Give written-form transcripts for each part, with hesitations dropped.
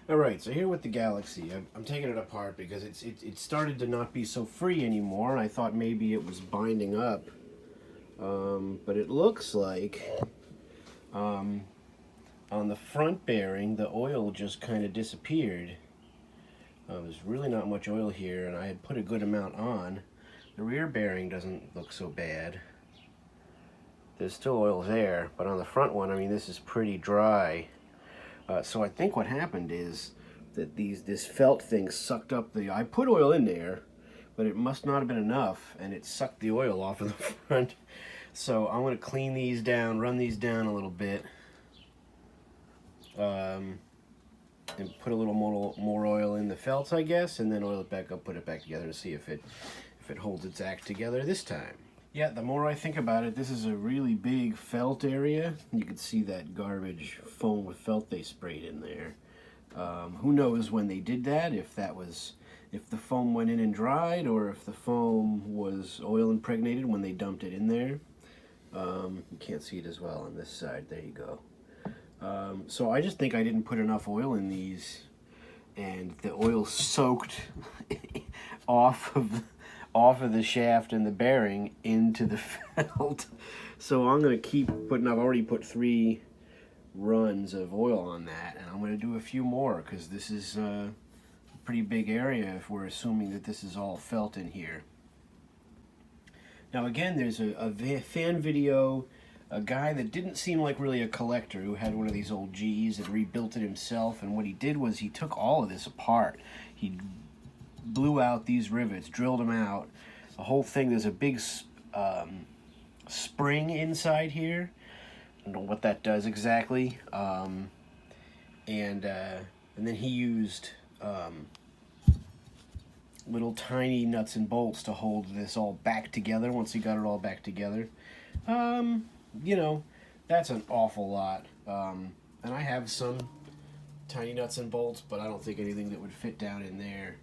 All right, so here with the Galaxy, I'm taking it apart because it started to not be so free anymore, and I thought maybe it was binding up. But it looks like um, on the front bearing, the oil just kind of disappeared. There's really not much oil here, and I had put a good amount on. The rear bearing doesn't look so bad. There's still oil there, but on the front one, I mean, this is pretty dry. So I think what happened is that this felt thing sucked up the. I put oil in there, but it must not have been enough, and it sucked the oil off of the front. So I'm going to clean these down, run these down a little bit, and put a little more oil in the felts, I guess, and then oil it back up, put it back together, and see if it holds its act together this time. Yeah, the more I think about it, this is a really big felt area. You can see that garbage foam with felt they sprayed in there. Who knows when they did that, if the foam went in and dried, or if the foam was oil impregnated when they dumped it in there. You can't see it as well on this side. There you go. So I just think I didn't put enough oil in these, and the oil soaked off of the shaft and the bearing into the felt. So I'm going to keep putting, I've already put 3 runs of oil on that, and I'm going to do a few more because this is a pretty big area if we're assuming that this is all felt in here. Now again, there's a fan video, a guy that didn't seem like really a collector who had one of these old Gs and rebuilt it himself, and what he did was he took all of this apart. He blew out these rivets, drilled them out, the whole thing. There's a big spring inside here. I don't know what that does exactly. And then he used little tiny nuts and bolts to hold this all back together once he got it all back together. You know, that's an awful lot. And I have some tiny nuts and bolts, but I don't think anything that would fit down in there.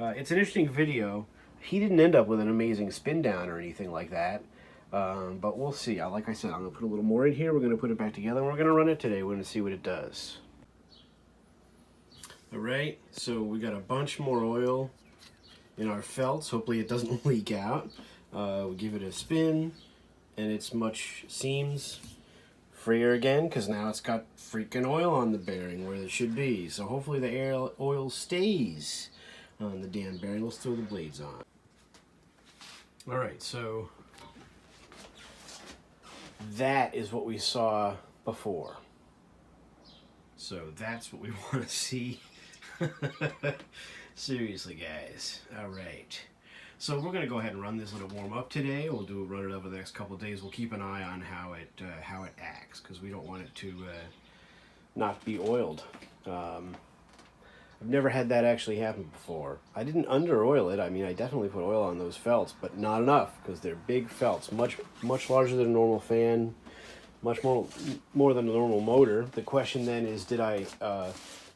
It's an interesting video. He didn't end up with an amazing spin down or anything like that. But we'll see. Like I said, I'm going to put a little more in here. We're going to put it back together, and we're going to run it today. We're going to see what it does. Alright, so we got a bunch more oil in our felts. Hopefully it doesn't leak out. We give it a spin, and it's seems freer again, because now it's got freaking oil on the bearing where it should be. So hopefully the oil stays on the damn bearing. Let's throw the blades on. Alright, so that is what we saw before. So that's what we want to see. Seriously, guys. Alright. So we're going to go ahead and run this little warm up today. We'll run it over the next couple of days. We'll keep an eye on how it acts, because we don't want it to not be oiled. I've never had that actually happen before. I didn't under oil it. I mean, I definitely put oil on those felts, but not enough, because they're big felts, much larger than a normal fan, much more than a normal motor. The question then is, did I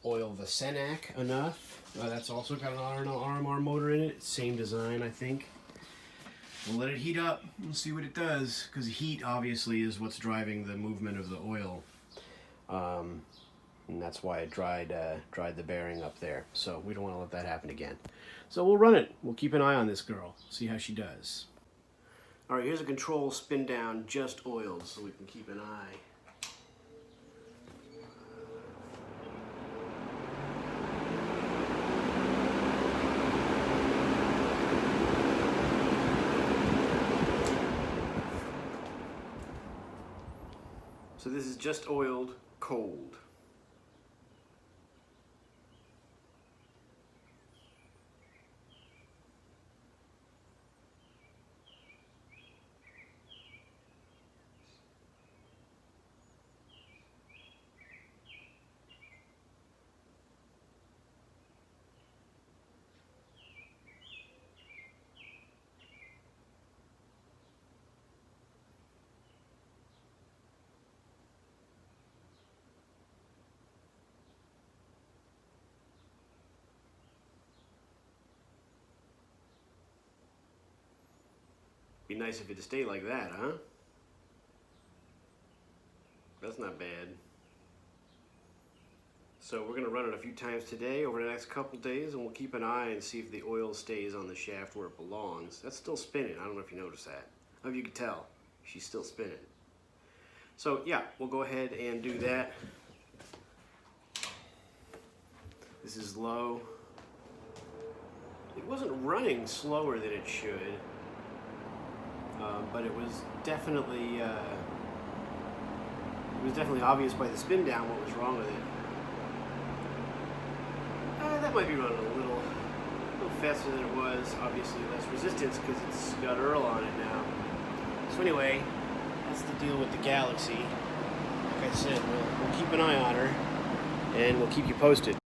oil the Cenac enough? That's also got an RMR motor in it. Same design, I think. We'll let it heat up and see what it does, because heat obviously is what's driving the movement of the oil. And that's why it dried the bearing up there. So we don't want to let that happen again. So we'll run it. We'll keep an eye on this girl, see how she does. All right, here's a control spin down, just oiled, so we can keep an eye. So this is just oiled, cold. Be nice if it'd stay like that, huh? That's not bad. So we're going to run it a few times today over the next couple days, and we'll keep an eye and see if the oil stays on the shaft where it belongs. That's still spinning. I don't know if you noticed that. I don't know if you can tell. She's still spinning. So yeah, we'll go ahead and do that. This is low. It wasn't running slower than it should, but it was definitely obvious by the spin down what was wrong with it. That might be running a little faster than it was. Obviously less resistance because it's got Earl on it now. So anyway, that's the deal with the Galaxy. Like I said, we'll keep an eye on her, and we'll keep you posted.